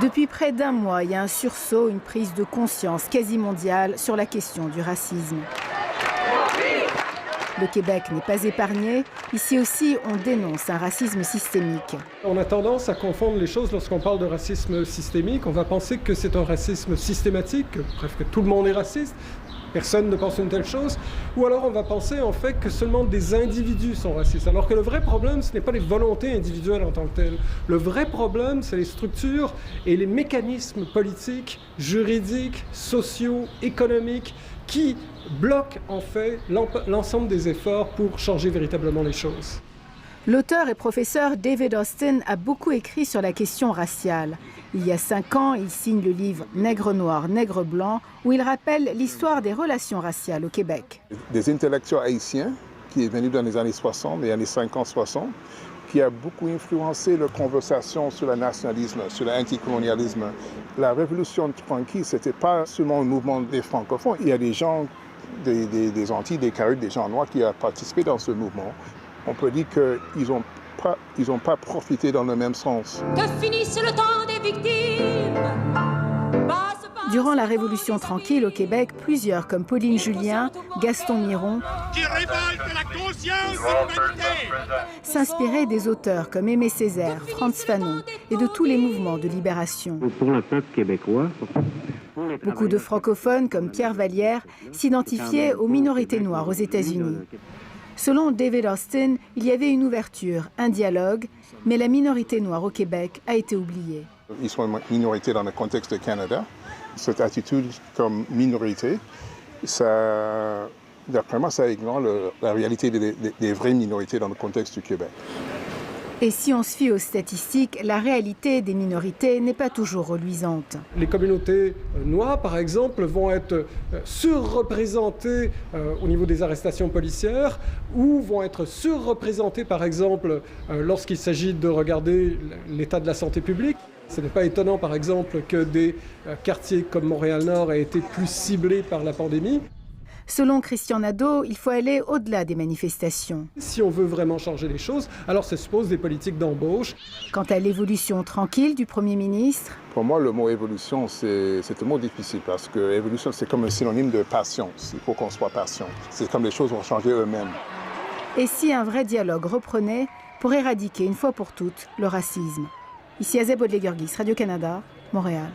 Depuis près d'un mois, il y a un sursaut, une prise de conscience quasi mondiale sur la question du racisme. Le Québec n'est pas épargné. Ici aussi, on dénonce un racisme systémique. On a tendance à confondre les choses lorsqu'on parle de racisme systémique. On va penser que c'est un racisme systématique, que presque tout le monde est raciste. Personne ne pense une telle chose. Ou alors on va penser en fait que seulement des individus sont racistes. Alors que le vrai problème, ce n'est pas les volontés individuelles en tant que telles. Le vrai problème, c'est les structures et les mécanismes politiques, juridiques, sociaux, économiques qui bloquent en fait l'ensemble des efforts pour changer véritablement les choses. L'auteur et professeur David Austin a beaucoup écrit sur la question raciale. Il y a 5 ans, il signe le livre « Nègre noir, nègre blanc » où il rappelle l'histoire des relations raciales au Québec. Des intellectuels haïtiens qui est venu dans les années 60, les années 50-60, qui a beaucoup influencé la conversation sur le nationalisme, sur l'anticolonialisme. La révolution tranquille, ce n'était pas seulement un mouvement des francophones. Il y a des gens des Antilles, des Caraïbes, des gens noirs qui ont participé dans ce mouvement. On peut dire qu'ils n'ont pas profité dans le même sens. Que finisse le temps des victimes. Durant la Révolution tranquille au Québec, plusieurs comme Pauline Julien, Gaston Miron, qui révolte la conscience de l'humanité, s'inspiraient des auteurs comme Aimé Césaire, Frantz Fanon et de tous les mouvements de libération. Pour le peuple québécois. Beaucoup de francophones comme Pierre Vallière s'identifiaient aux minorités noires aux États-Unis. Selon David Austin, il y avait une ouverture, un dialogue, mais la minorité noire au Québec a été oubliée. Ils sont une minorité dans le contexte du Canada. Cette attitude comme minorité, d'après moi, ça ignore la réalité des vraies minorités dans le contexte du Québec. Et si on se fie aux statistiques, la réalité des minorités n'est pas toujours reluisante. Les communautés noires, par exemple, vont être surreprésentées au niveau des arrestations policières ou vont être surreprésentées, par exemple, lorsqu'il s'agit de regarder l'état de la santé publique. Ce n'est pas étonnant, par exemple, que des quartiers comme Montréal-Nord aient été plus ciblés par la pandémie. Selon Christian Nadeau, il faut aller au-delà des manifestations. Si on veut vraiment changer les choses, alors ça suppose des politiques d'embauche. Quant à l'évolution tranquille du Premier ministre, pour moi, le mot évolution, c'est un mot difficile parce que évolution, c'est comme un synonyme de patience. Il faut qu'on soit patient. C'est comme les choses vont changer eux-mêmes. Et si un vrai dialogue reprenait pour éradiquer une fois pour toutes le racisme? Ici Azeb Odlegurgis, Radio-Canada, Montréal.